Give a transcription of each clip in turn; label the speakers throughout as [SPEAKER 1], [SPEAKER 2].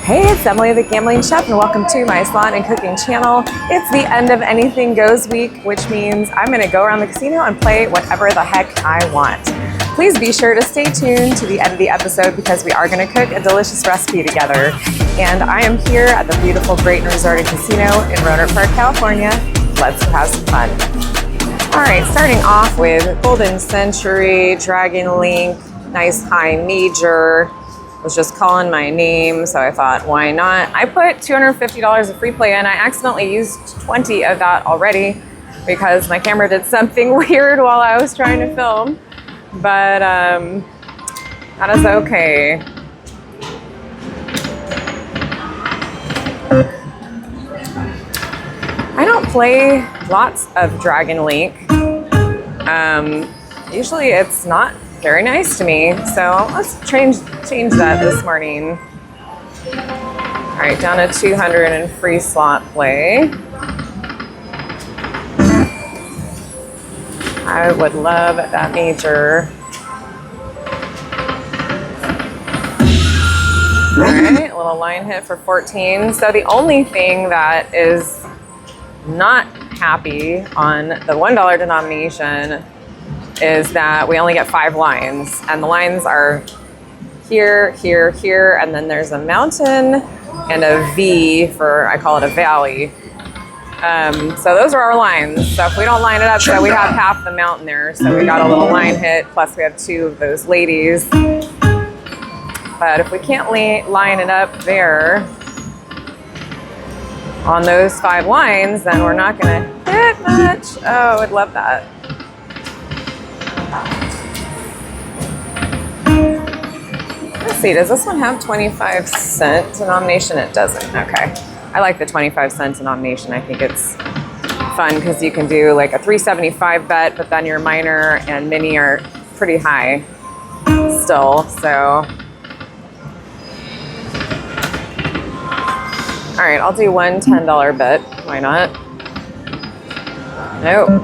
[SPEAKER 1] Hey, it's Emily the Gambling Chef and welcome to my salon and cooking channel. It's the end of Anything Goes week, which means I'm going to go around the casino and play whatever the heck I want. Please be sure to stay tuned to the end of the episode because we are going to cook a delicious recipe together. And I am here at the beautiful Brayton Resort and Casino in Rohnert Park, California. Let's have some fun. All right, starting off with Golden Century, Dragon Link, nice high major. Was just calling my name, so I thought, why not? I put $250 of free play in. I accidentally used 20 of that already because my camera did something weird while I was trying to film, but that is okay. I don't play lots of Dragon Link. Usually it's not very nice to me, so let's change that this morning. All right, down to 200 in free slot play. I would love that major. All right, a little line hit for 14. So the only thing that is not happy on the $1 denomination is that we only get 5 lines, and the lines are here, here, here, and then there's a mountain and a V for, I call it a valley. So those are our lines. So if we don't line it up, so we have half the mountain there. So we got a little line hit, plus we have 2 of those ladies. But if we can't line it up there on those 5 lines, then we're not gonna hit much. Oh, I'd love that. Let's see, does this one have 25-cent denomination? It doesn't, okay. I like the 25-cent denomination. I think it's fun because you can do like a $3.75 bet, but then your minor and mini are pretty high still, so. All right, I'll do one $10 bet, why not? Nope.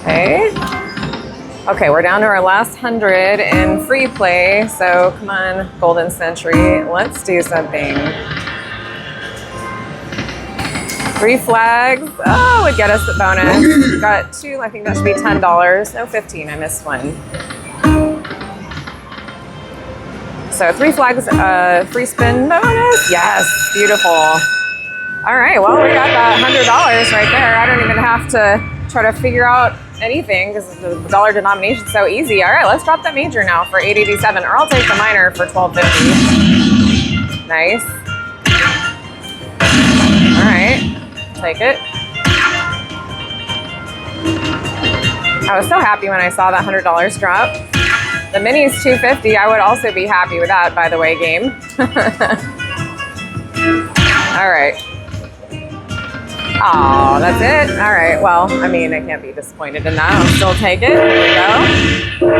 [SPEAKER 1] Okay. Okay, we're down to our last 100 in free play, so come on, Golden Century, let's do something. 3 flags, oh, would get us the bonus. We got 2, I think that should be $10. No, 15, I missed one. So 3 flags, free spin bonus, yes, beautiful. All right, well, we got that $100 right there. I don't even have to try to figure out anything because the dollar denomination is so easy. All right, let's drop that major now for $8.87, or I'll take the minor for $12.50. Nice. All right, take it. I was so happy when I saw that $100 drop. The mini's $2.50. I would also be happy with that, by the way, game. All right. Oh, that's it? All right, well, I mean, I can't be disappointed in that. I'll still take it. Here we go.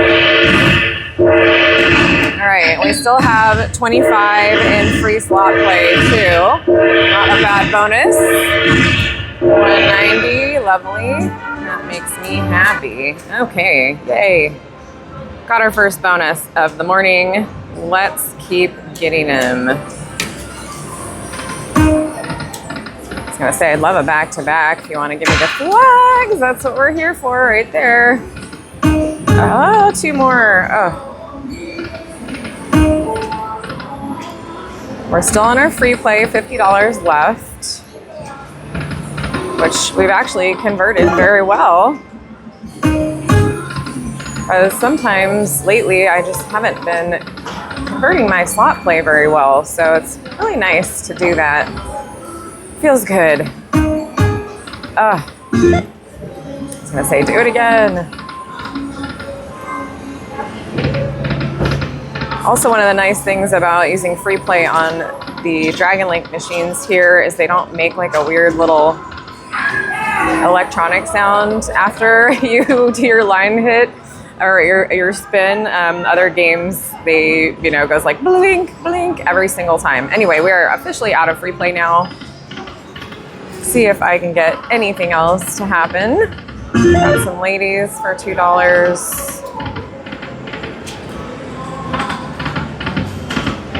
[SPEAKER 1] All right, we still have 25 in free slot play, too. Not a bad bonus. 190, lovely. That makes me happy. Okay, yay. Got our first bonus of the morning. Let's keep getting them. I was gonna say, I'd love a back-to-back if you want to give me the flags. That's what we're here for right there. Oh, 2 more. Oh. We're still on our free play, $50 left, which we've actually converted very well. Because sometimes lately I just haven't been converting my slot play very well. So it's really nice to do that. Feels good. I was gonna say, do it again. Also, one of the nice things about using free play on the Dragon Link machines here is they don't make like a weird little electronic sound after you do your line hit or your spin. Other games, they, goes like blink, blink every single time. Anyway, we are officially out of free play now. See if I can get anything else to happen. Got some ladies for $2.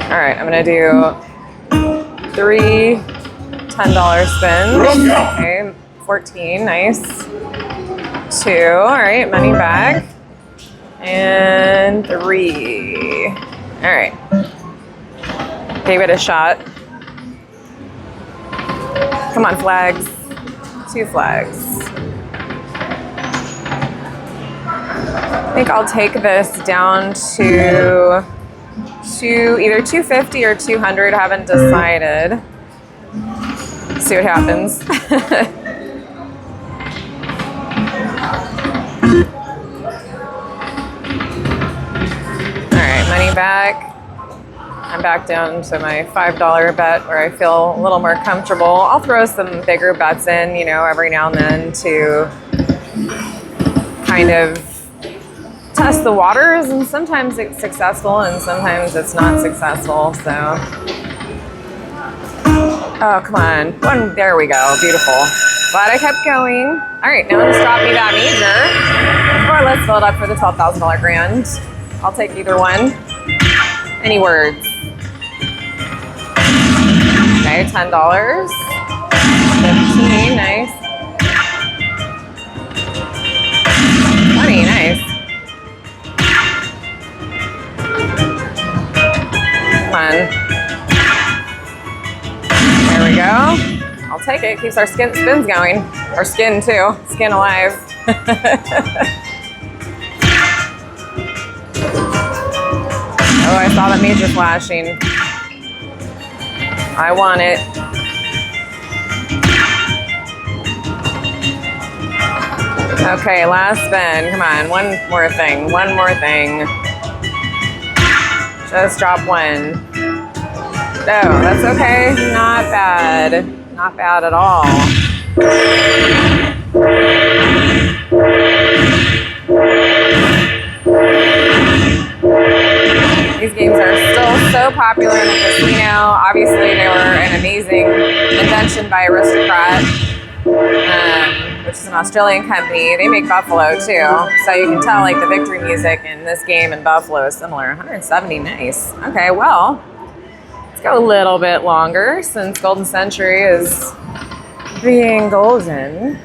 [SPEAKER 1] All right, I'm gonna do 3 $10 spins. Okay, 14, nice. 2, all right, money back. And 3. All right. Gave it a shot. Come on, flags. 2 flags. I think I'll take this down to either 250 or 200. I haven't decided. See what happens. All right, money back. I'm back down to my $5 bet where I feel a little more comfortable. I'll throw some bigger bets in, you know, every now and then to kind of test the waters, and sometimes it's successful and sometimes it's not successful, so. Oh, come on. There we go. Beautiful. Glad I kept going. All right, now let's drop me that major. Or let's fill it up for the $12,000 grand. I'll take either one. Any words? Okay, $10. 15, nice. 20, nice. Come on. There we go. I'll take it. Keeps our spins going. Our skin too. Skin alive. Oh, I saw that major flashing. I want it. Okay, last spin. Come on, one more thing. One more thing. Just drop one. No, that's okay. Not bad. Not bad at all. These games are still so popular in the casino. Obviously, they were an amazing invention by Aristocrat, which is an Australian company. They make Buffalo too, so you can tell like the victory music in this game and Buffalo is similar. 170, nice. Okay, well, let's go a little bit longer since Golden Century is being golden.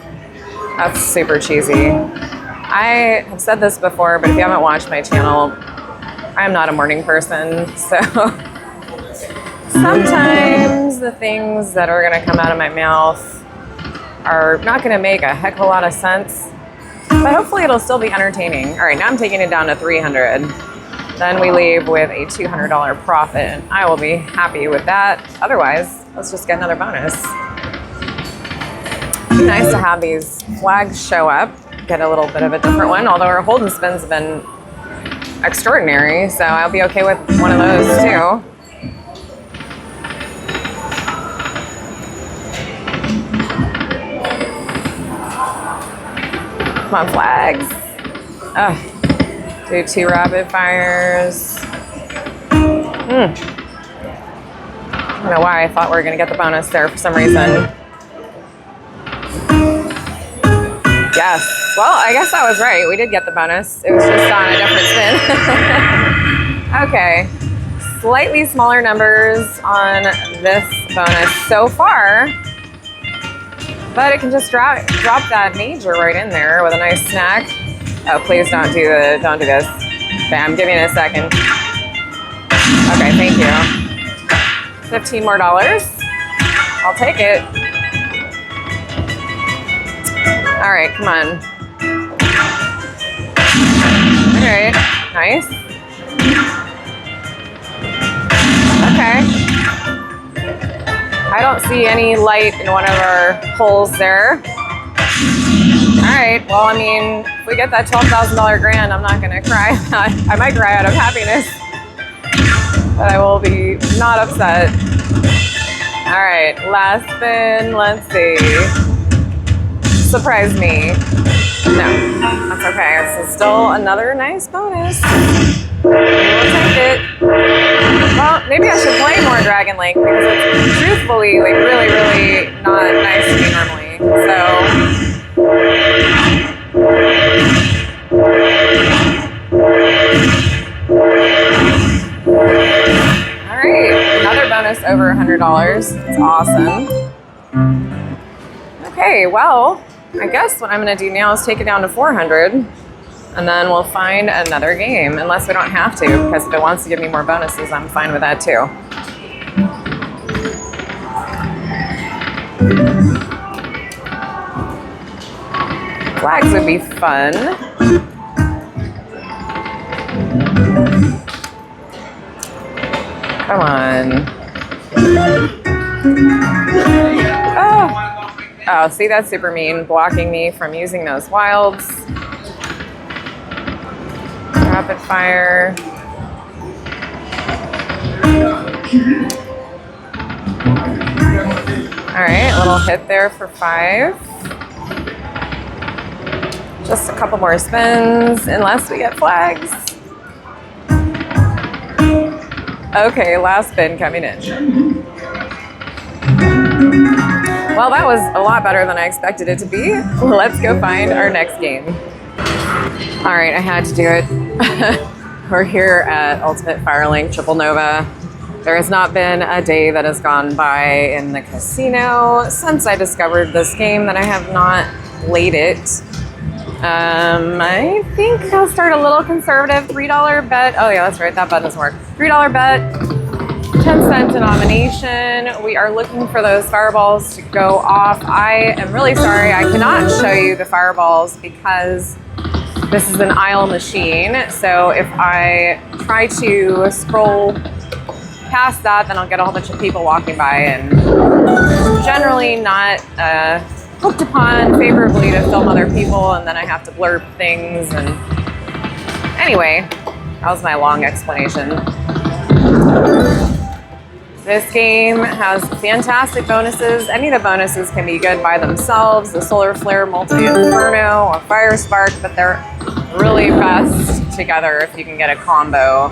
[SPEAKER 1] That's super cheesy. I have said this before, but if you haven't watched my channel, I'm not a morning person, so sometimes the things that are going to come out of my mouth are not going to make a heck of a lot of sense, but hopefully it'll still be entertaining. All right, now I'm taking it down to 300. Then we leave with a $200 profit, and I will be happy with that. Otherwise, let's just get another bonus. It'd be nice to have these flags show up, get a little bit of a different one, although our hold and spins have been extraordinary, so I'll be okay with one of those too. Come on, flags. Do 2 rapid fires. I don't know why I thought we were going to get the bonus there for some reason. Yes. Well, I guess I was right. We did get the bonus. It was just on a different spin. Okay. Slightly smaller numbers on this bonus so far, but it can just drop that major right in there with a nice snack. Oh, please don't do this. Okay, I'm giving it a second. Okay, thank you. $15 more. I'll take it. All right, come on. All right, nice. Okay. I don't see any light in one of our holes there. All right, well, I mean, if we get that $12,000 grand, I'm not gonna cry. I might cry out of happiness, but I will be not upset. All right, last spin, let's see. Surprise me. No, that's okay. This is still another nice bonus. We'll take it. Well, maybe I should play more Dragon Link because it's truthfully like really, really not nice to me normally. All right. bonus over $100. It's awesome. Okay, well, I guess what I'm gonna do now is take it down to 400, and then we'll find another game, unless we don't have to, because if it wants to give me more bonuses, I'm fine with that too. Flags would be fun. Come on. Oh, see, that's super mean, blocking me from using those wilds. Rapid fire. All right, a little hit there for 5. Just a couple more spins, unless we get flags. Okay, last spin coming in. Well, that was a lot better than I expected it to be. Let's go find our next game. All right, I had to do it. We're here at Ultimate Firelink Triple Nova. There has not been a day that has gone by in the casino since I discovered this game that I have not played it. I think I'll start a little conservative. $3 bet. Oh yeah, that's right. That button doesn't work. $3 bet. 10-cent denomination. We are looking for those fireballs to go off. I am really sorry I cannot show you the fireballs because this is an aisle machine. So if I try to scroll past that, then I'll get a whole bunch of people walking by, and generally not looked upon favorably to film other people, and then I have to blurb things. And anyway, that was my long explanation. This game has fantastic bonuses. Any of the bonuses can be good by themselves. The Solar Flare, Multi-Inferno, or Fire Spark, but they're really best together if you can get a combo.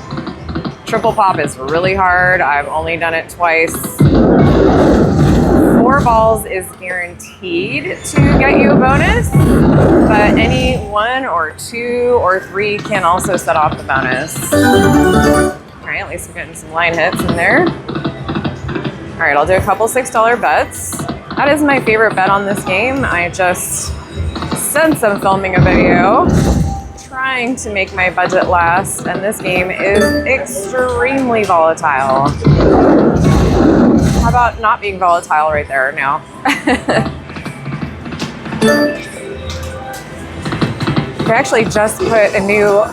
[SPEAKER 1] Triple Pop is really hard. I've only done it twice. 4 balls is guaranteed to get you a bonus, but any 1 or 2 or 3 can also set off the bonus. All right, at least we're getting some line hits in there. All right, I'll do a couple $6 bets. That is my favorite bet on this game. I just, since I'm filming a video, trying to make my budget last, and this game is extremely volatile. How about not being volatile right there now? I actually just put a new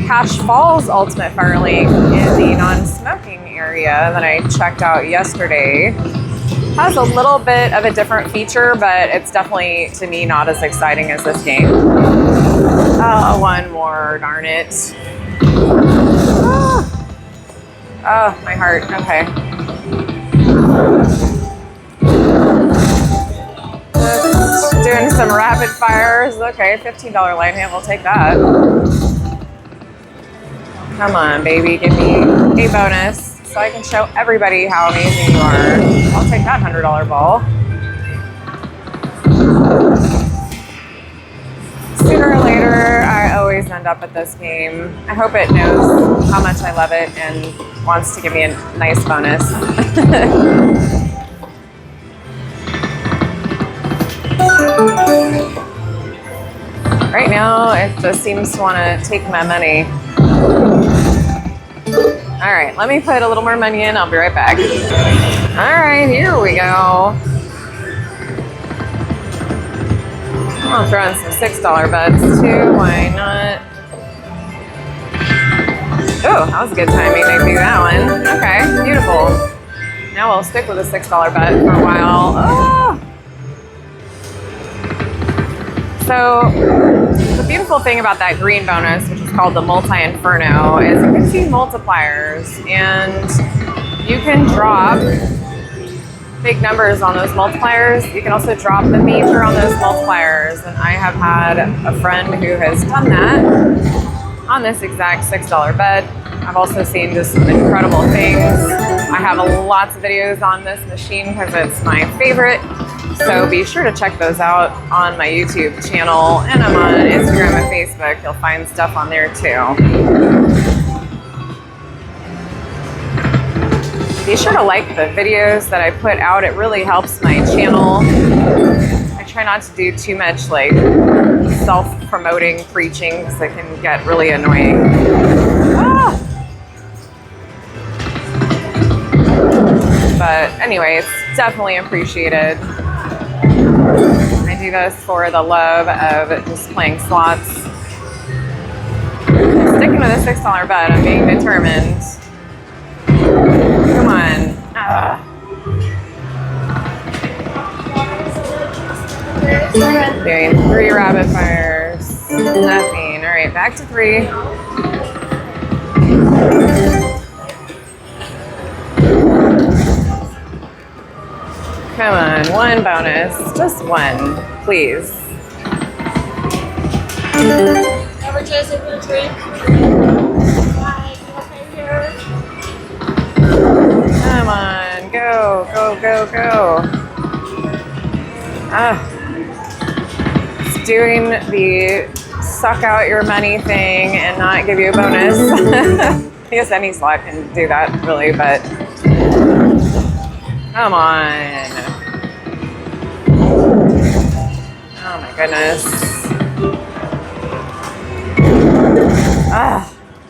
[SPEAKER 1] Cache Falls Ultimate Firelink in the non-smoking area that I checked out yesterday. Has a little bit of a different feature, but it's definitely, to me, not as exciting as this game. Oh, 1 more, darn it. Oh, my heart, okay. Just doing some rapid fires. Okay, $15 line hit, we'll take that. Come on, baby, give me a bonus so I can show everybody how amazing you are. I'll take that $100 ball. Sooner or later, I always end up at this game. I hope it knows how much I love it and wants to give me a nice bonus. Right now, it just seems to want to take my money. All right, let me put a little more money in. I'll be right back. All right, here we go. I'll throw in some $6 bets too. Why not? Oh, that was a good timing to do that one. Okay, beautiful. Now we'll stick with a $6 bet for a while. Oh. So the beautiful thing about that green bonus, which is called the Multi-Inferno, is it gives you multipliers, and you can drop big numbers on those multipliers. You can also drop the major on those multipliers, and I have had a friend who has done that on this exact $6 bet. I've also seen just some incredible things. I have lots of videos on this machine because it's my favorite. So be sure to check those out on my YouTube channel, and I'm on Instagram and Facebook. You'll find stuff on there too. Be sure to like the videos that I put out. It really helps my channel. I try not to do too much like self-promoting preaching because it can get really annoying. Ah! But anyway, it's definitely appreciated. I do this for the love of just playing slots. Sticking with a $6 bet, I'm being determined. Come on. Doing 3 rapid fires. Nothing. All right, back to 3. Come on, 1 bonus. Just 1, please.
[SPEAKER 2] Averages over the 3.
[SPEAKER 1] Come on, go, go, go, go. It's doing the suck out your money thing and not give you a bonus. I guess any slot can do that, really, but come on. Oh my goodness.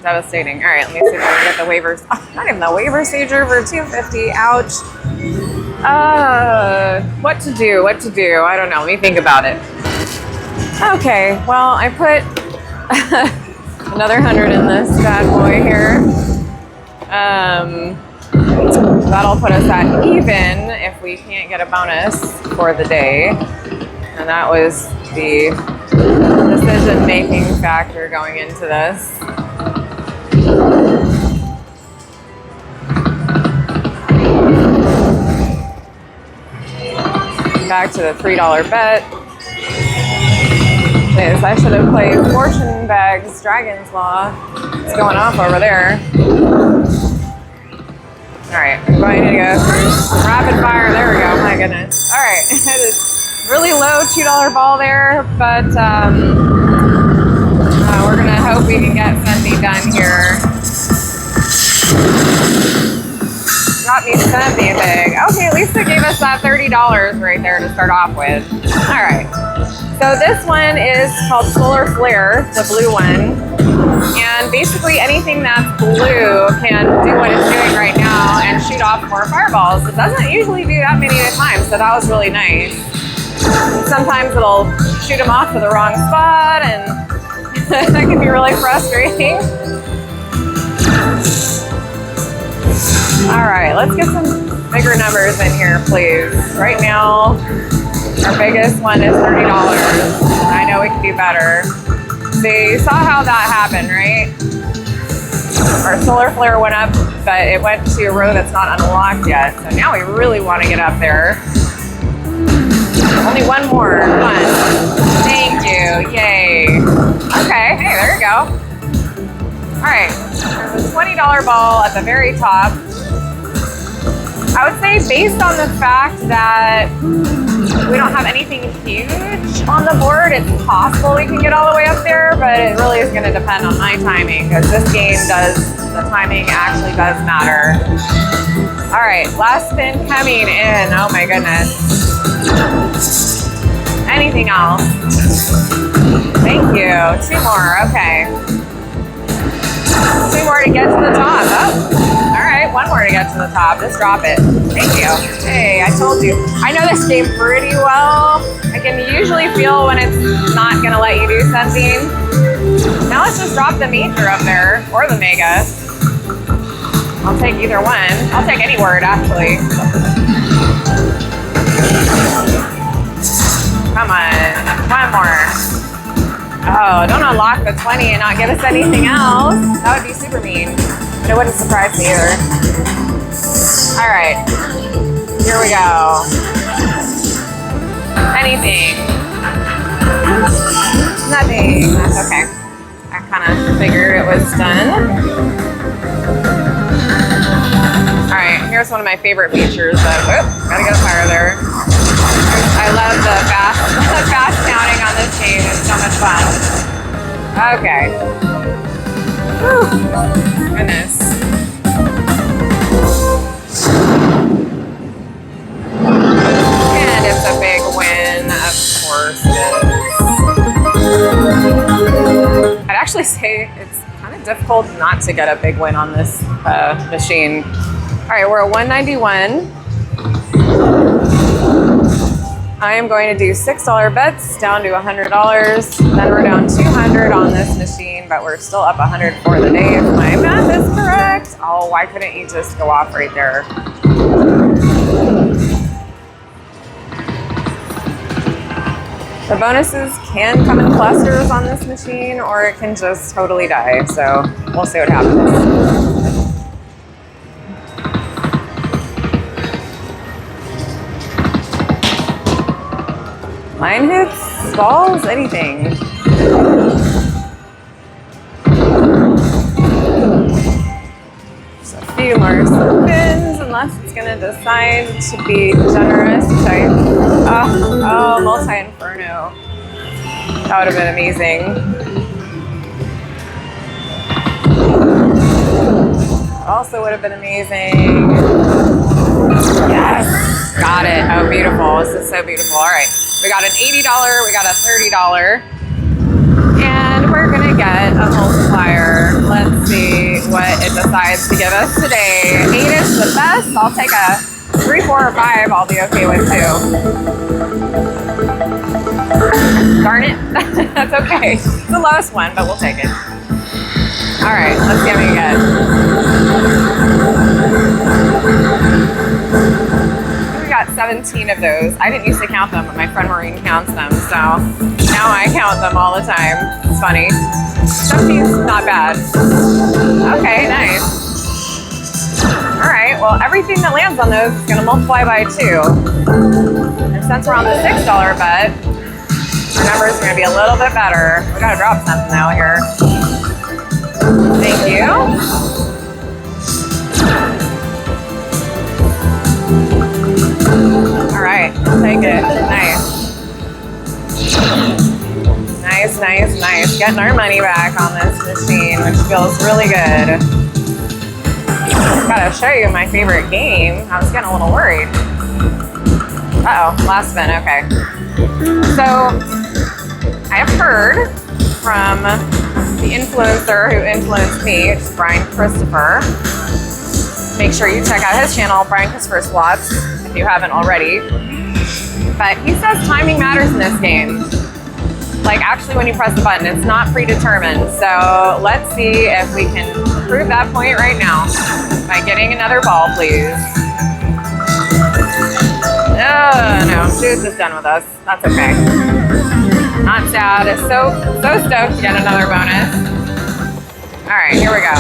[SPEAKER 1] Devastating. All right, let me see if I can get the waivers. Oh, not even the waiver stager for $250. Ouch. What to do? What to do? I don't know. Let me think about it. Okay, well, I put another 100 in this bad boy here. That'll put us at even if we can't get a bonus for the day. And that was the decision-making factor going into this. Back to the $3 bet. Yes, I should have played Fortune Bags Dragon's Law. It's going off over there. All right, I'm going to go through rapid fire. There we go. My goodness. All right, it is really low $2 ball there, but we're gonna hope we can get something done here. Got me something big. Okay, at least it gave us that $30 right there to start off with. All right. So this one is called Solar Flare, the blue one. And basically anything that's blue can do what it's doing right now and shoot off more fireballs. It doesn't usually do that many at a time, so that was really nice. Sometimes it'll shoot them off to the wrong spot, and that can be really frustrating. All right, let's get some bigger numbers in here, please. Right now, our biggest one is $30. I know we can do better. So you saw how that happened, right? Our solar flare went up, but it went to a row that's not unlocked yet. So now we really want to get up there. Only one more. Come on. Thank you. Yay. Okay. Hey, there you go. All right. There's a $20 ball at the very top. I would say based on the fact that we don't have anything huge on the board, it's possible we can get all the way up there, but it really is going to depend on my timing because this game the timing actually does matter. All right, last spin coming in. Oh my goodness. Anything else? Thank you. 2 more. Okay. 2 more to get to the top. Oh. All right, 1 more to get to the top. Just drop it. Thank you. Hey, I told you. I know this game pretty well. I can usually feel when it's not going to let you do something. Now let's just drop the major up there, or the mega. I'll take either one. I'll take any word, actually. Come on. 1 more. Oh, don't unlock the 20 and not give us anything else. That would be super mean. But it wouldn't surprise me either. All right. Here we go. Anything. Nothing. That's okay. I kind of figured it was done. All right. Here's one of my favorite features of, gotta get a fire there. I love the fast counting on this game. It's so much fun. Okay. Whew. Goodness. say it's kind of difficult not to get a big win on this machine. All right, we're at 191. I am going to do $6 bets down to $100. Then we're down 200 on this machine, but we're still up 100 for the day if my math is correct. Oh, why couldn't you just go off right there? The bonuses can come in clusters on this machine, or it can just totally die. So we'll see what happens. Line hits, balls, anything. Just a few more spins, unless it's gonna decide to be generous. Oh, multi-inferno. That would have been amazing. Also would have been amazing. Yes, got it. Oh, beautiful. This is so beautiful. All right, we got an $80, we got a $30, and we're gonna get a multiplier. Let's see what it decides to give us today. 8 is the best. I'll take a 3, 4, or 5. I'll be okay with too. Darn it. That's okay. It's the lowest one, but we'll take it. All right, let's see how we get. We got 17 of those. I didn't used to count them, but my friend Maureen counts them, so now I count them all the time. It's funny. 17's not bad. Okay, nice. All right, well, everything that lands on those is going to multiply by 2. And since we're on the $6 bet, our numbers are going to be a little bit better. We got to drop something now here. Thank you. All right, I'll take it. Nice. Nice, nice, nice. Getting our money back on this machine, which feels really good. Gotta show you my favorite game. I was getting a little worried. Uh-oh, last spin, okay. So, I have heard from the influencer who influenced me, it's Brian Christopher. Make sure you check out his channel, Brian Christopher Slots, if you haven't already. But he says timing matters in this game. Like actually when you press the button, it's not predetermined. So let's see if we can prove that point right now by getting another ball, please. Oh no, Suze is done with us. That's okay. Not sad. So stoked to get another bonus. All right, here we go.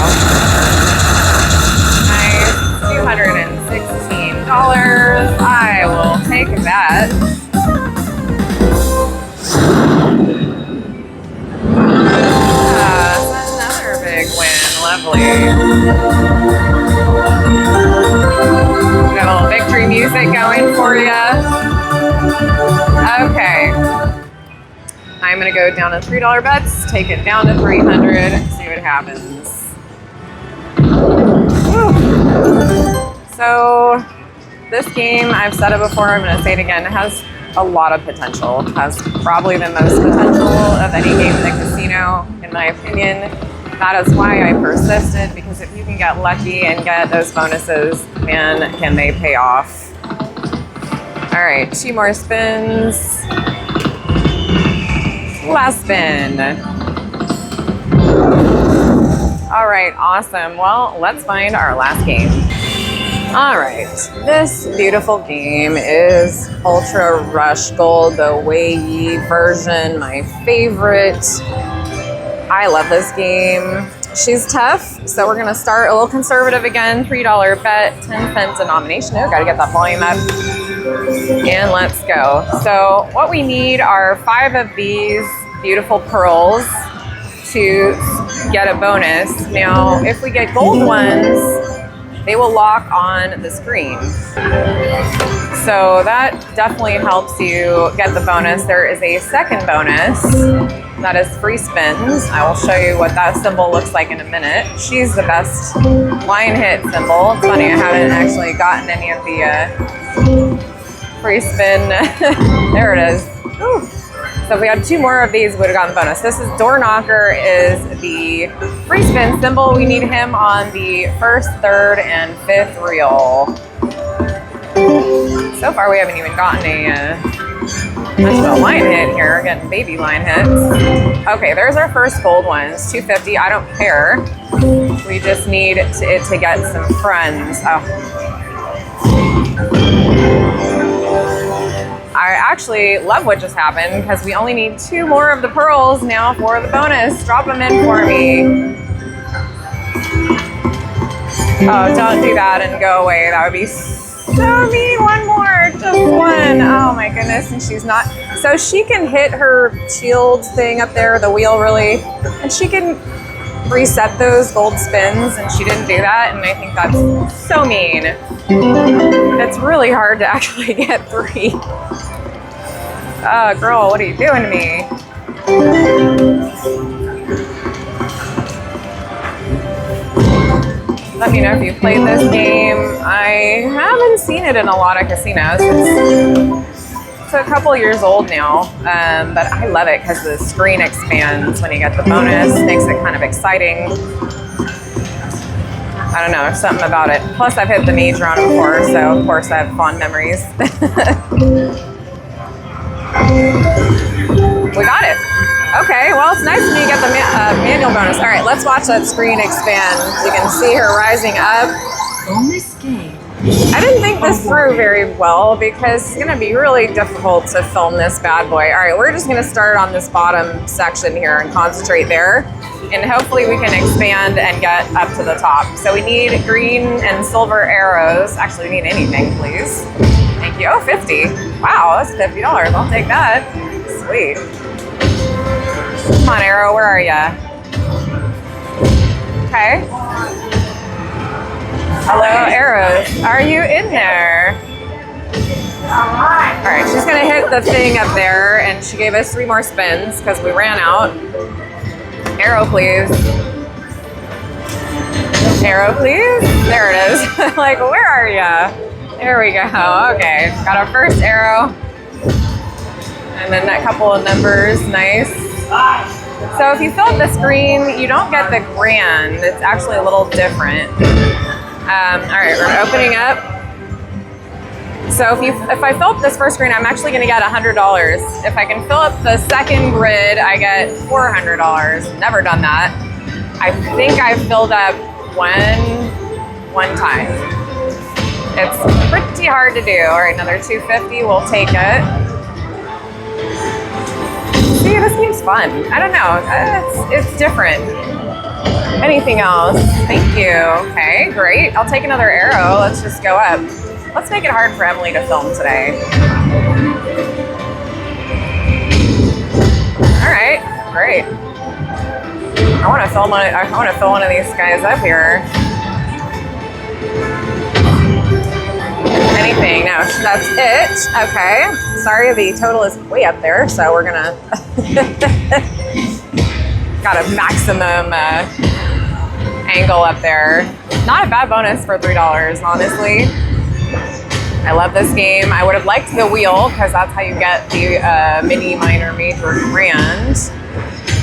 [SPEAKER 1] Nice, $216. I will take that. Another big win. Lovely. Got a little victory music going for you. Okay. I'm going to go down to $3 bets, take it down to 300, see what happens. Whew. So this game, I've said it before, I'm going to say it again, it has a lot of potential. It has probably the most potential of any game in the casino, in my opinion. That is why I persisted, because if you can get lucky and get those bonuses, man, can they pay off. All right, 2 more spins. Last spin. All right, awesome. Well, let's find our last game. All right, this beautiful game is Ultra Rush Gold, the Wei Yi version, my favorite. I love this game. She's tough, so we're gonna start a little conservative again, $3 bet, 10 cent denomination. Oh, gotta get that volume up. And let's go. So what we need are 5 of these beautiful pearls to get a bonus. Now, if we get gold ones, they will lock on the screen. So that definitely helps you get the bonus. There is a second bonus that is free spins. I will show you what that symbol looks like in a minute. She's the best line hit symbol. It's funny, I haven't actually gotten any of the free spin. There it is. Ooh. So if we had 2 more of these, we would have gotten the bonus. This is Door Knocker is the free spin symbol. We need him on the 1st, 3rd, and 5th reel. So far, we haven't even gotten much of a line hit here. We're getting baby line hits. Okay, there's our first gold ones, 250. I don't care. We just need it to get some friends. Oh. I actually love what just happened because we only need 2 more of the pearls now for the bonus. Drop them in for me. Oh, don't do that and go away. That would be so mean. One more, just one. Oh my goodness, and she's not. So she can hit her shield thing up there, the wheel really, and she can reset those gold spins, and she didn't do that, and I think that's so mean. It's really hard to actually get 3. Oh, girl, what are you doing to me? Let me know if you played this game. I haven't seen it in a lot of casinos. It's a couple years old now, but I love it because the screen expands when you get the bonus. Makes it kind of exciting. I don't know, there's something about it. Plus, I've hit the major on it before, so of course I have fond memories. We got it. Okay, well, it's nice when you get the manual bonus. All right, let's watch that screen expand. You can see her rising up.
[SPEAKER 3] Bonus game.
[SPEAKER 1] I didn't think this through very well because it's going to be really difficult to film this bad boy. All right, we're just going to start on this bottom section here and concentrate there. And hopefully we can expand and get up to the top. So we need green and silver arrows. Actually, we need anything, please. Thank you. Oh, 50. Wow, that's $50. I'll take that. Sweet. Come on, arrow, where are ya? Okay. Hello, arrows. Are you in there? All right, she's gonna hit the thing up there, and she gave us 3 more spins because we ran out. Arrow, please. Arrow, please. There it is. Like, where are ya? There we go. Okay, got our first arrow. And then that couple of numbers, nice. So if you fill up the screen, you don't get the grand. It's actually a little different. All right, we're opening up. So if I fill up this first screen, I'm actually gonna get $100. If I can fill up the second grid, I get $400. Never done that. I think I filled up one time. It's pretty hard to do. All right, another 250, we'll take it. See, this game's fun. I don't know, it's different. Anything else? Thank you. Okay, great. I'll take another arrow. Let's just go up. Let's make it hard for Emily to film today. All right, great. I want to fill one of these guys up here. Anything? No, that's it. Okay. Sorry, the total is way up there, so we're gonna got a maximum angle up there. Not a bad bonus for $3, honestly. I love this game. I would have liked the wheel because that's how you get the mini, minor, major, grand.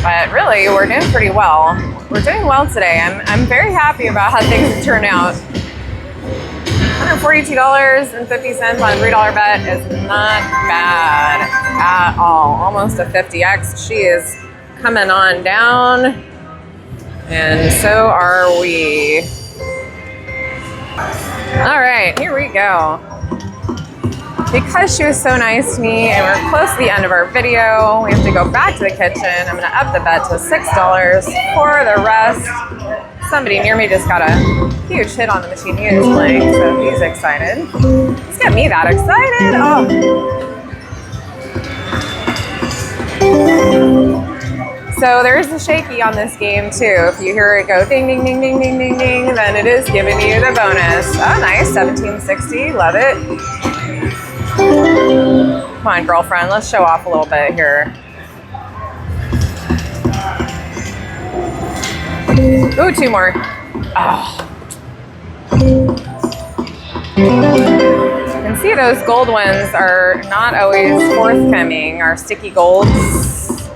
[SPEAKER 1] But really, we're doing pretty well. We're doing well today. I'm very happy about how things have turned out. $142.50 on a $3 bet is not bad at all. Almost a 50x. She is coming on down, and so are we. All right, here we go. Because she was so nice to me and we're close to the end of our video, we have to go back to the kitchen. I'm gonna up the bet to $6 for the rest. Somebody near me just got a huge hit on the machine he is playing, so he's excited. Let's get me that excited. Oh. So there's the shaky on this game too. If you hear it go ding, ding, ding, ding, ding, ding, ding, then it is giving you the bonus. Oh, nice, 1760, love it. Come on, girlfriend, let's show off a little bit here. Ooh, 2 more. Oh. You can see those gold ones are not always forthcoming, our sticky golds.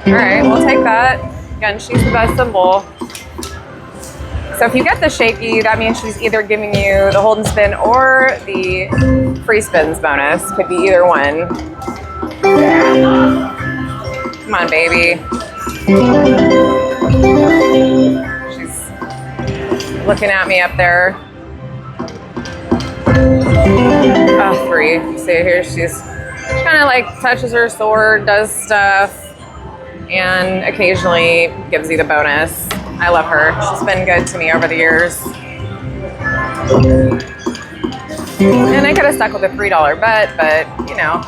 [SPEAKER 1] All right, we'll take that. Again, she's the best symbol. So if you get the shaky, that means she's either giving you the hold and spin or the free spins bonus. Could be either one. Come on, baby. She's looking at me up there. Oh, 3. See here, she's kind of like touches her sword, does stuff, and occasionally gives you the bonus. I love her. She's been good to me over the years. And I could have stuck with a $3 bet, but you know,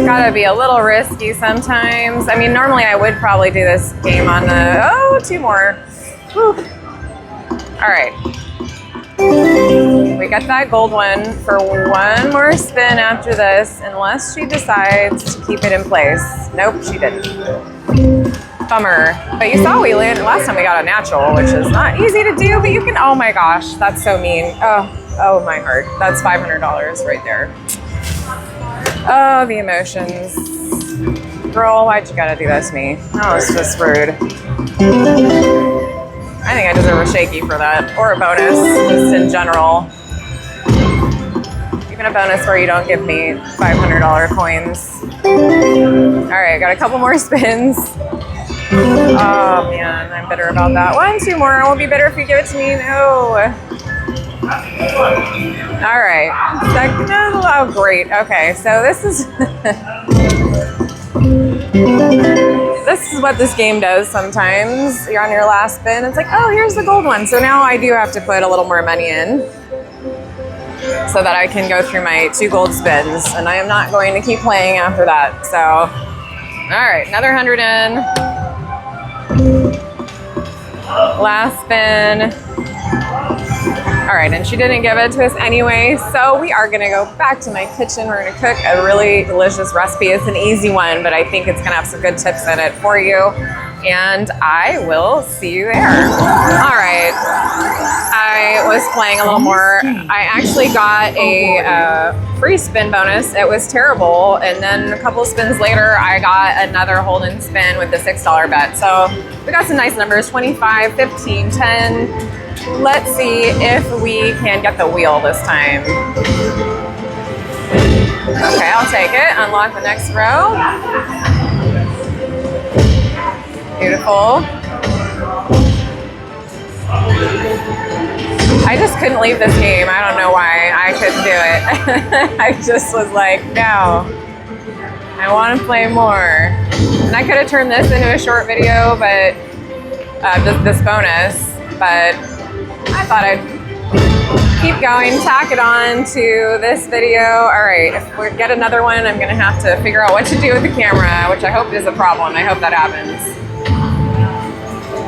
[SPEAKER 1] gotta be a little risky sometimes. I mean, normally I would probably do this game on the, oh, 2 more. Whew. All right. We got that gold one for 1 more spin after this, unless she decides to keep it in place. Nope, she didn't. Bummer. But you saw we landed last time we got a natural, which is not easy to do, but you can, oh my gosh, that's so mean. Oh my heart. That's $500 right there. Oh, the emotions. Girl, why'd you gotta do this to me? Oh, it's just rude. I think I deserve a shaky for that, or a bonus, just in general. Even a bonus where you don't give me $500 coins. All right, got a couple more spins. Oh man, I'm bitter about that. 1, 2 more. I won't be bitter if you give it to me. No. All right. Second. Oh, great. Okay, so this is this is what this game does sometimes. You're on your last spin. It's like, oh, here's the gold one. So now I do have to put a little more money in so that I can go through my 2 gold spins. And I am not going to keep playing after that. So, all right, another 100 in. Last spin. All right, and she didn't give it to us anyway, so we are gonna go back to my kitchen. We're gonna cook a really delicious recipe. It's an easy one, but I think it's gonna have some good tips in it for you, and I will see you there. All right, I was playing a little more. I actually got a free spin bonus. It was terrible, and then a couple of spins later, I got another hold and spin with the $6 bet. So we got some nice numbers, 25, 15, 10. Let's see if we can get the wheel this time. Okay, I'll take it. Unlock the next row. Beautiful. I just couldn't leave this game. I don't know why. I couldn't do it. I just was like, no. I want to play more. And I could have turned this into a short video, but this bonus, but I thought I'd keep going, tack it on to this video. All right, if we get another one, I'm gonna have to figure out what to do with the camera, which I hope is a problem. I hope that happens.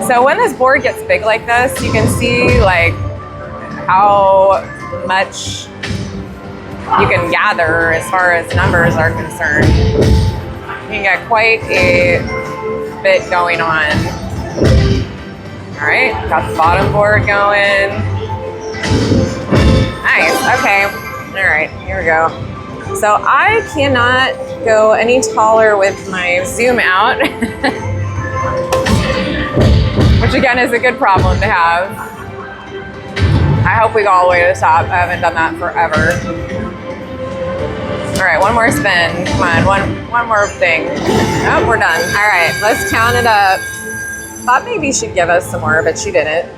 [SPEAKER 1] So when this board gets big like this, you can see like how much you can gather as far as numbers are concerned. You can get quite a bit going on. All right, got the bottom board going. Nice, okay. All right, here we go. So I cannot go any taller with my zoom out, which again is a good problem to have. I hope we go all the way to the top. I haven't done that forever. All right, one more spin. Come on, one more thing. Oh, we're done. All right, let's count it up. Thought maybe she'd give us some more, but she didn't.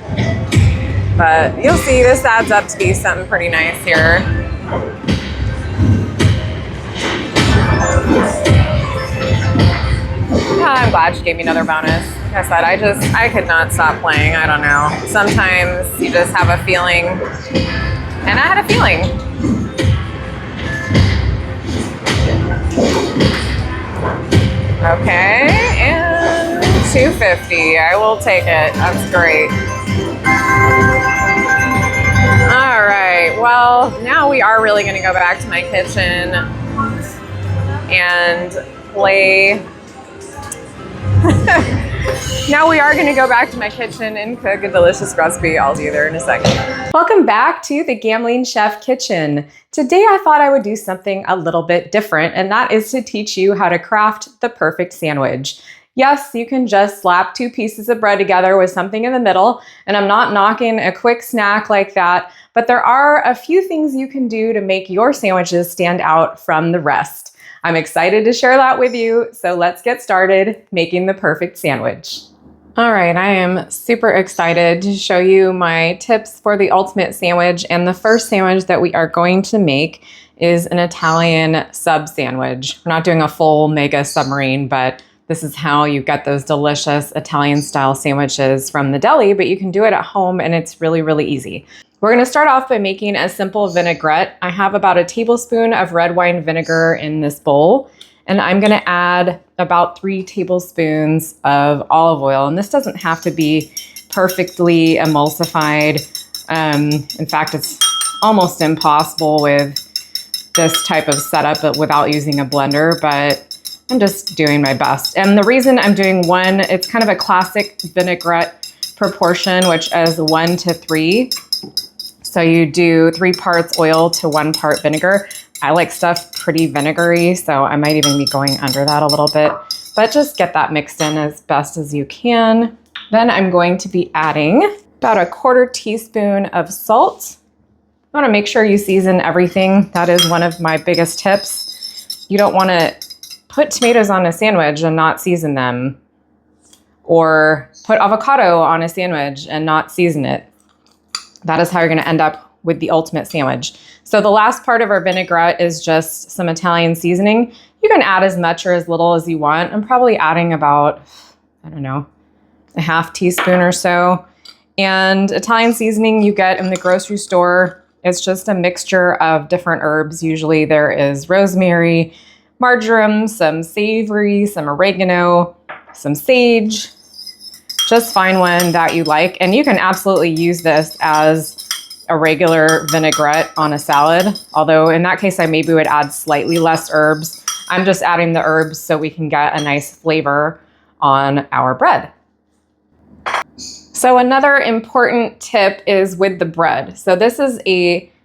[SPEAKER 1] But you'll see this adds up to be something pretty nice here. I'm glad she gave me another bonus. Like I said, I could not stop playing. I don't know. Sometimes you just have a feeling, and I had a feeling. Okay, and 250. I will take it. That's great. All right. Well, now we are really going to go back to my kitchen and play Now we are going to go back to my kitchen and cook a delicious recipe. I'll see you there in a second. Welcome back to the Gambling Chef Kitchen. Today I thought I would do something a little bit different, and that is to teach you how to craft the perfect sandwich. Yes, you can just slap two pieces of bread together with something in the middle, and I'm not knocking a quick snack like that, but there are a few things you can do to make your sandwiches stand out from the rest. I'm excited to share that with you, so let's get started making the perfect sandwich. All right, I am super excited to show you my tips for the ultimate sandwich, and the first sandwich that we are going to make is an Italian sub sandwich. We're not doing a full mega submarine, but this is how you get those delicious Italian style sandwiches from the deli, but you can do it at home and it's really, really easy. We're gonna start off by making a simple vinaigrette. I have about a tablespoon of red wine vinegar in this bowl, and I'm gonna add about 3 tablespoons of olive oil. And this doesn't have to be perfectly emulsified. In fact, it's almost impossible with this type of setup but without using a blender, but I'm just doing my best. And the reason I'm doing one, it's kind of a classic vinaigrette proportion, which is 1 to 3. So you do 3 parts oil to 1 part vinegar. I like stuff pretty vinegary, so I might even be going under that a little bit, but just get that mixed in as best as you can. Then I'm going to be adding about a 1/4 teaspoon of salt. You want to make sure you season everything. That is one of my biggest tips. You don't want to put tomatoes on a sandwich and not season them, or put avocado on a sandwich and not season it. That is how you're going to end up with the ultimate sandwich. So the last part of our vinaigrette is just some Italian seasoning. You can add as much or as little as you want. I'm probably adding about, I don't know, a 1/2 teaspoon or so. And Italian seasoning you get in the grocery store. It's just a mixture of different herbs. Usually there is rosemary, marjoram, some savory, some oregano, some sage. Just find one that you like. And you can absolutely use this as a regular vinaigrette on a salad. Although in that case, I maybe would add slightly less herbs. I'm just adding the herbs so we can get a nice flavor on our bread. So another important tip is with the bread. So this is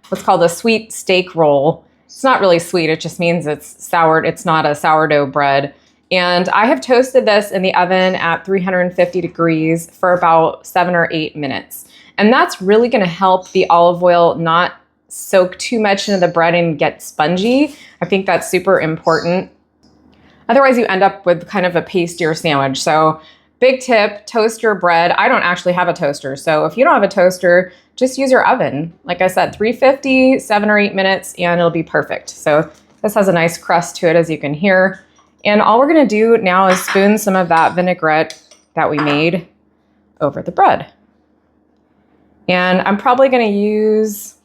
[SPEAKER 1] what's called a sweet steak roll. It's not really sweet, it just means it's soured. It's not a sourdough bread. And I have toasted this in the oven at 350 degrees for about 7 or 8 minutes. And that's really gonna help the olive oil not soak too much into the bread and get spongy. I think that's super important. Otherwise you end up with kind of a pastier sandwich. So big tip, toast your bread. I don't actually have a toaster. So if you don't have a toaster, just use your oven. Like I said, 350, 7 or 8 minutes, and it'll be perfect. So this has a nice crust to it, as you can hear. And all we're gonna do now is spoon some of that vinaigrette that we made over the bread. And I'm probably gonna use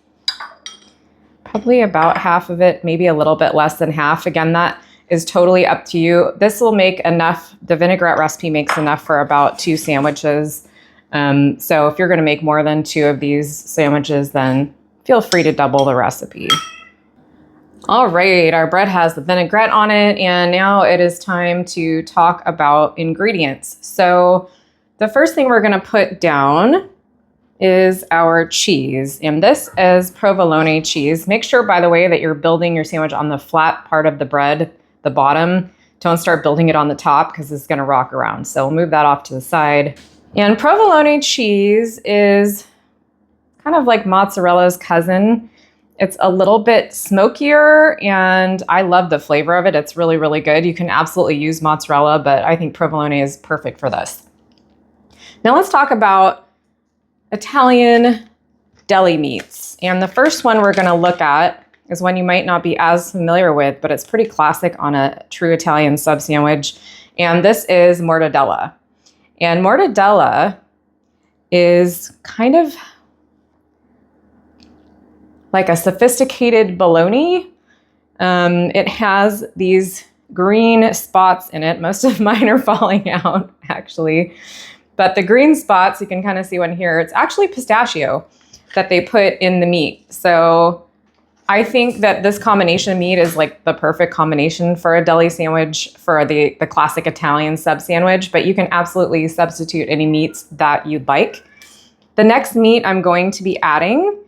[SPEAKER 1] probably about half of it, maybe a little bit less than half. Again, that is totally up to you. This will make enough, the vinaigrette recipe makes enough for about 2 sandwiches. So if you're gonna make more than 2 of these sandwiches, then feel free to double the recipe. All right, our bread has the vinaigrette on it, and now it is time to talk about ingredients. So the first thing we're gonna put down is our cheese, and this is provolone cheese. Make sure, by the way, that you're building your sandwich on the flat part of the bread, the bottom. Don't start building it on the top because it's gonna rock around. So we'll move that off to the side. And provolone cheese is kind of like mozzarella's cousin. It's a little bit smokier, and I love the flavor of it. It's really, really good. You can absolutely use mozzarella, but I think provolone is perfect for this. Now let's talk about Italian deli meats. And the first one we're gonna look at is one you might not be as familiar with, but it's pretty classic on a true Italian sub sandwich. And this is mortadella. And mortadella is kind of like a sophisticated bologna. It has these green spots in it. Most of mine are falling out, actually. But the green spots, you can kind of see one here, it's actually pistachio that they put in the meat. So I think that this combination of meat is like the perfect combination for a deli sandwich, for the classic Italian sub sandwich, but you can absolutely substitute any meats that you'd like. The next meat I'm going to be adding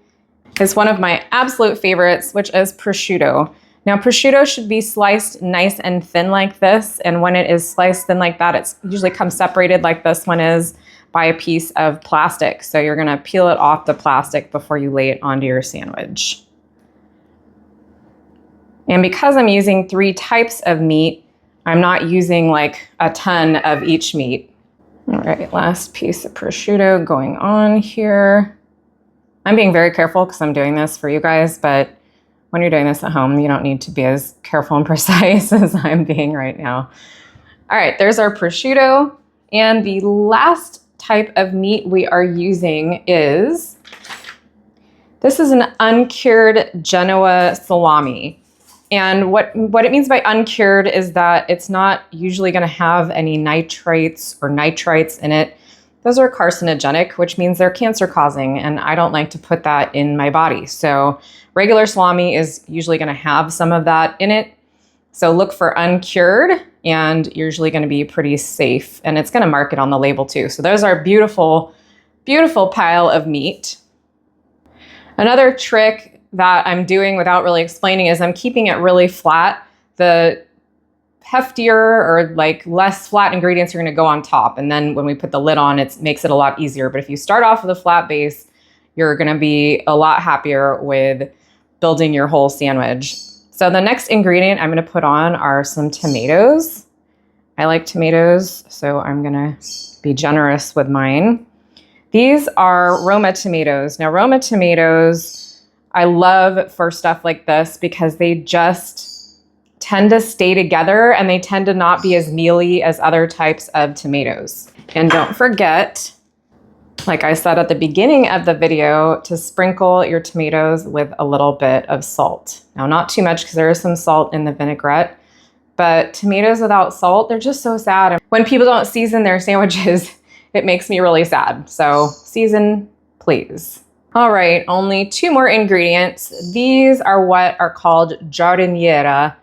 [SPEAKER 1] is one of my absolute favorites, which is prosciutto. Now, prosciutto should be sliced nice and thin like this, and when it is sliced thin like that, it usually comes separated like this one is by a piece of plastic. So you're gonna peel it off the plastic before you lay it onto your sandwich. And because I'm using 3 types of meat, I'm not using like a ton of each meat. All right, last piece of prosciutto going on here. I'm being very careful because I'm doing this for you guys, but when you're doing this at home, you don't need to be as careful and precise as I'm being right now. All right, there's our prosciutto. And the last type of meat we are using is, this is an uncured Genoa salami. And what it means by uncured is that it's not usually going to have any nitrates or nitrites in it. Those are carcinogenic, which means they're cancer causing, and I don't like to put that in my body. So regular salami is usually going to have some of that in it. So look for uncured, and you're usually going to be pretty safe, and it's going to mark it on the label too. So there's our beautiful, beautiful pile of meat. Another trick that I'm doing without really explaining is I'm keeping it really flat. The heftier or like less flat ingredients are going to go on top, and then when we put the lid on, it makes it a lot easier. But if you start off with a flat base, you're going to be a lot happier with building your whole sandwich. So the next ingredient I'm going to put on are some tomatoes. I like tomatoes, so I'm going to be generous with mine. These are Roma tomatoes. Now, Roma tomatoes I love for stuff like this because they just tend to stay together and they tend to not be as mealy as other types of tomatoes. And don't forget, like I said at the beginning of the video, to sprinkle your tomatoes with a little bit of salt. Now, not too much because there is some salt in the vinaigrette, but tomatoes without salt, they're just so sad. And when people don't season their sandwiches, it makes me really sad. So season, please. All right, only 2 more ingredients. These are what are called giardiniera,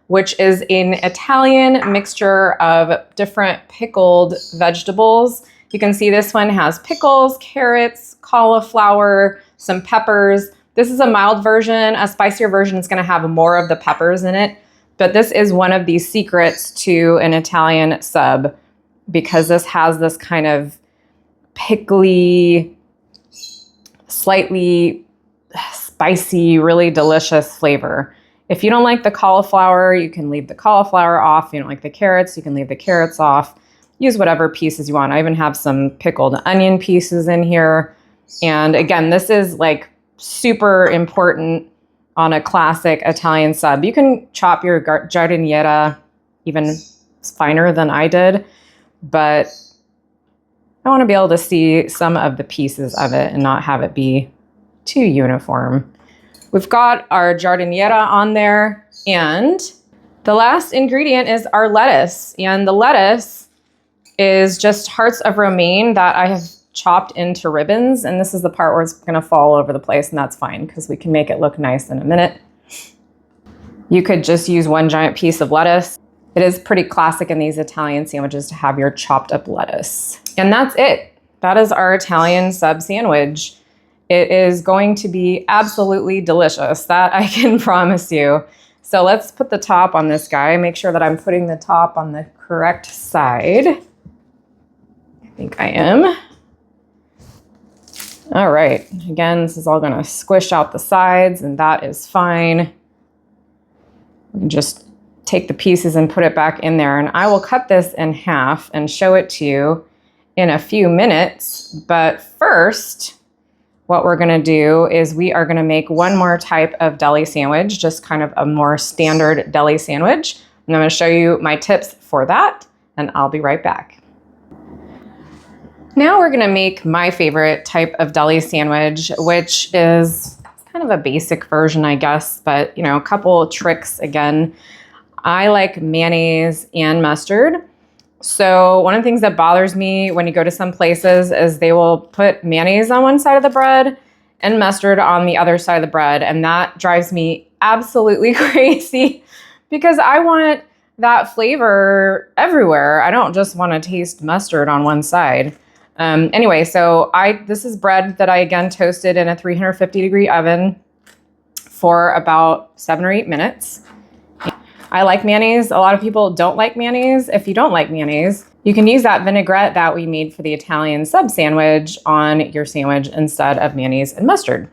[SPEAKER 1] which is an Italian mixture of different pickled vegetables. You can see this one has pickles, carrots, cauliflower, some peppers. This is a mild version. A spicier version is going to have more of the peppers in it. But this is one of the secrets to an Italian sub because this has this kind of pickly, slightly spicy, really delicious flavor. If you don't like the cauliflower, you can leave the cauliflower off. If you don't like the carrots, you can leave the carrots off. Use whatever pieces you want. I even have some pickled onion pieces in here. And again, this is like super important on a classic Italian sub. You can chop your giardiniera even finer than I did, but I want to be able to see some of the pieces of it and not have it be too uniform. We've got our giardiniera on there, and the last ingredient is our lettuce. And the lettuce is just hearts of romaine that I have chopped into ribbons, and this is the part where it's going to fall over the place, and that's fine because we can make it look nice in a minute. You could just use one giant piece of lettuce. It is pretty classic in these Italian sandwiches to have your chopped up lettuce. And that's it. That is our Italian sub sandwich. It is going to be absolutely delicious. That I can promise you. So let's put the top on this guy. Make sure that I'm putting the top on the correct side. I think I am. All right. Again, this is all going to squish out the sides, and that is fine. We can just take the pieces and put it back in there, and I will cut this in half and show it to you in a few minutes. But first, what we're going to do is we are going to make one more type of deli sandwich, just kind of a more standard deli sandwich. And I'm going to show you my tips for that, and I'll be right back. Now we're going to make my favorite type of deli sandwich, which is kind of a basic version, I guess, but you know, a couple tricks again. I like mayonnaise and mustard. So one of the things that bothers me when you go to some places is they will put mayonnaise on one side of the bread and mustard on the other side of the bread. And that drives me absolutely crazy because I want that flavor everywhere. I don't just want to taste mustard on one side. Anyway, so this is bread that I again toasted in a 350-degree oven for about 7 or 8 minutes. I like mayonnaise. A lot of people don't like mayonnaise. If you don't like mayonnaise, you can use that vinaigrette that we made for the Italian sub sandwich on your sandwich instead of mayonnaise and mustard.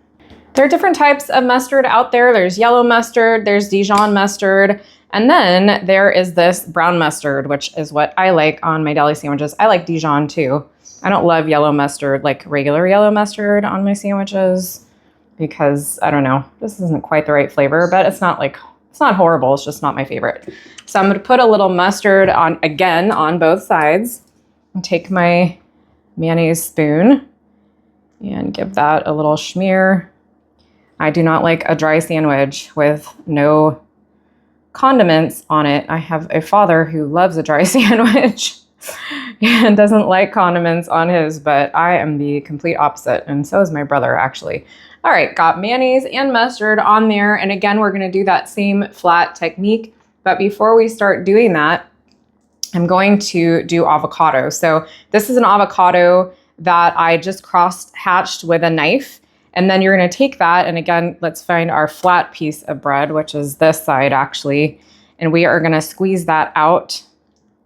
[SPEAKER 1] There are different types of mustard out there. There's yellow mustard, there's Dijon mustard, and then there is this brown mustard, which is what I like on my deli sandwiches. I like Dijon too. I don't love yellow mustard, like regular yellow mustard on my sandwiches because, I don't know, this isn't quite the right flavor, but it's not horrible. It's just not my favorite. So I'm going to put a little mustard on both sides and take my mayonnaise spoon and give that a little smear. I do not like a dry sandwich with no condiments on it. I have a father who loves a dry sandwich and doesn't like condiments on his, but I am the complete opposite, and so is my brother actually. All right, got mayonnaise and mustard on there, and again, we're gonna do that same flat technique, but before we start doing that, I'm going to do avocado. So this is an avocado that I just cross-hatched with a knife, and then you're gonna take that, and again, let's find our flat piece of bread, which is this side actually, and we are gonna squeeze that out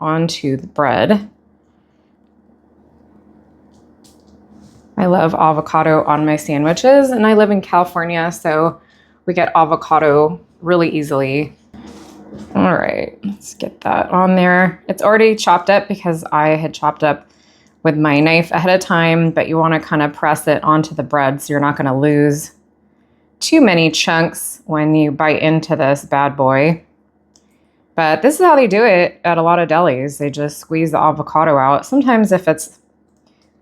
[SPEAKER 1] onto the bread. I love avocado on my sandwiches, and I live in California, so we get avocado really easily. All right, let's get that on there. It's already chopped up because I had chopped up with my knife ahead of time, but you want to kind of press it onto the bread so you're not going to lose too many chunks when you bite into this bad boy. But this is how they do it at a lot of delis. They just squeeze the avocado out. Sometimes if it's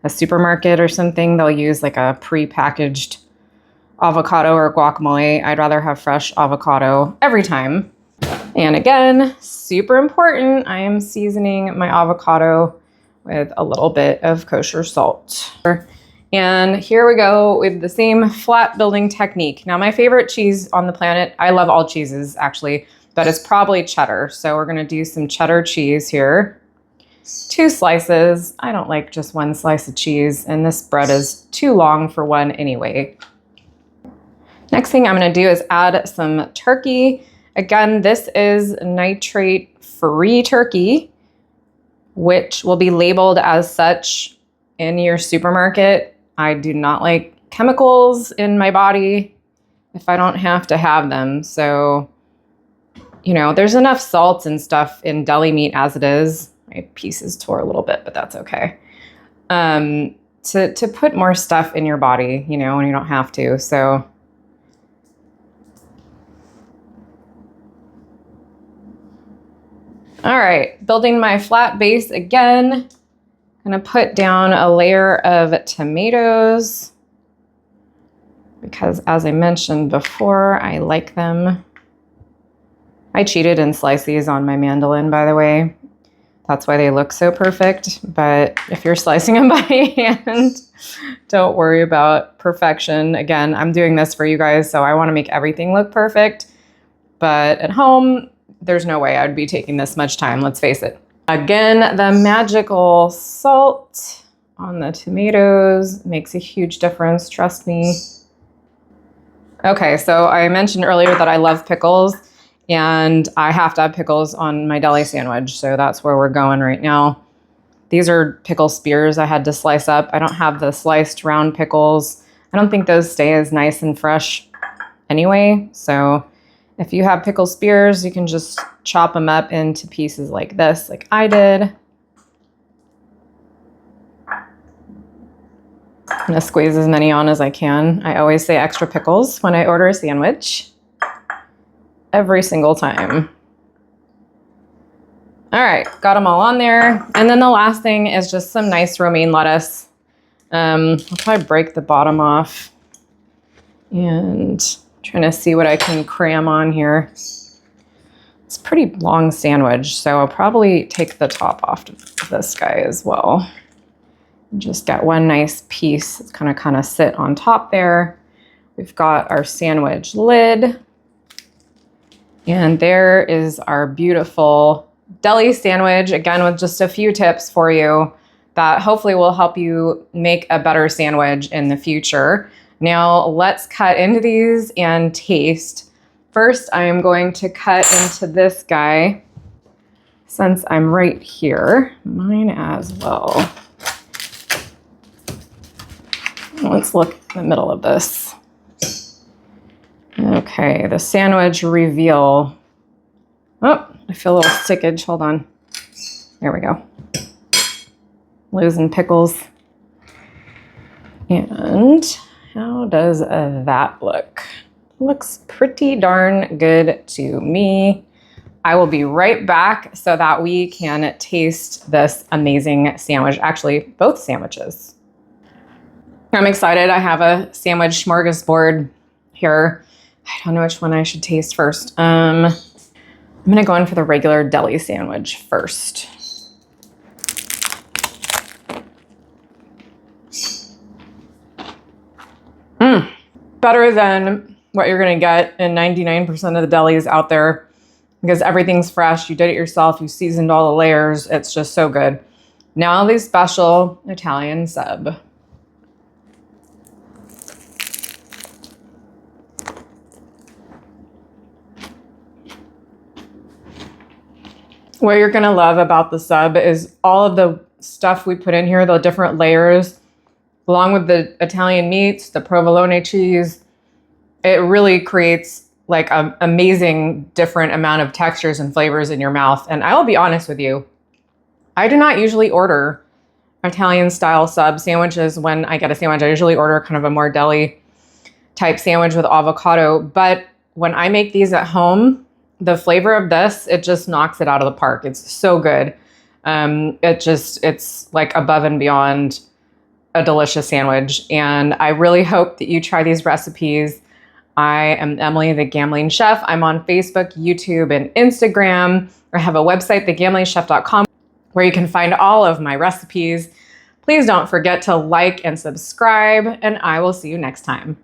[SPEAKER 1] a supermarket or something, they'll use like a pre-packaged avocado or guacamole. I'd rather have fresh avocado every time. And again, super important, I am seasoning my avocado with a little bit of kosher salt. And here we go with the same flat building technique. Now, my favorite cheese on the planet, I love all cheeses actually, but it's probably cheddar. So we're gonna do some cheddar cheese here. 2 slices. I don't like just 1 slice of cheese, and this bread is too long for one anyway. Next thing I'm gonna do is add some turkey. Again, this is nitrate-free turkey, which will be labeled as such in your supermarket. I do not like chemicals in my body if I don't have to have them. So, you know, there's enough salt and stuff in deli meat as it is. My pieces tore a little bit, but that's okay. To put more stuff in your body, you know, when you don't have to. So all right, building my flat base again. I'm gonna put down a layer of tomatoes because, as I mentioned before, I like them. I cheated and sliced these on my mandolin, by the way. That's why they look so perfect. But if you're slicing them by hand, don't worry about perfection. Again, I'm doing this for you guys, so I want to make everything look perfect. But at home, there's no way I'd be taking this much time, let's face it. Again, the magical salt on the tomatoes makes a huge difference, trust me. Okay, so I mentioned earlier that I love pickles, and I have to have pickles on my deli sandwich, so that's where we're going right now. These are pickle spears I had to slice up. I don't have the sliced round pickles. I don't think those stay as nice and fresh anyway, so if you have pickle spears, you can just chop them up into pieces like this, like I did. I'm gonna squeeze as many on as I can. I always say extra pickles when I order a sandwich. Every single time. All right, got them all on there. And then the last thing is just some nice romaine lettuce. I'll probably break the bottom off and trying to see what I can cram on here. It's a pretty long sandwich, so I'll probably take the top off of this guy as well. Just get one nice piece. It's gonna kind of sit on top there. We've got our sandwich lid. And there is our beautiful deli sandwich, again, with just a few tips for you that hopefully will help you make a better sandwich in the future. Now let's cut into these and taste. First, I am going to cut into this guy since I'm right here. Mine as well. Let's look in the middle of this. Okay, the sandwich reveal. Oh, I feel a little stickage. Hold on. There we go. Losing pickles. And how does that look? Looks pretty darn good to me. I will be right back so that we can taste this amazing sandwich. Actually, both sandwiches. I'm excited. I have a sandwich smorgasbord here. I don't know which one I should taste first. I'm gonna go in for the regular deli sandwich first. Better than what you're gonna get in 99% of the delis out there because everything's fresh. You did it yourself. You seasoned all the layers. It's just so good. Now the special Italian sub. What you're gonna love about the sub is all of the stuff we put in here, the different layers, along with the Italian meats, the provolone cheese. It really creates like an amazing different amount of textures and flavors in your mouth. And I will be honest with you, I do not usually order Italian style sub sandwiches. When I get a sandwich, I usually order kind of a more deli type sandwich with avocado. But when I make these at home, the flavor of this, it just knocks it out of the park. It's so good. It's like above and beyond a delicious sandwich. And I really hope that you try these recipes. I am Emily, the Gambling Chef. I'm on Facebook, YouTube, and Instagram. I have a website, thegamblingchef.com, where you can find all of my recipes. Please don't forget to like and subscribe, and I will see you next time.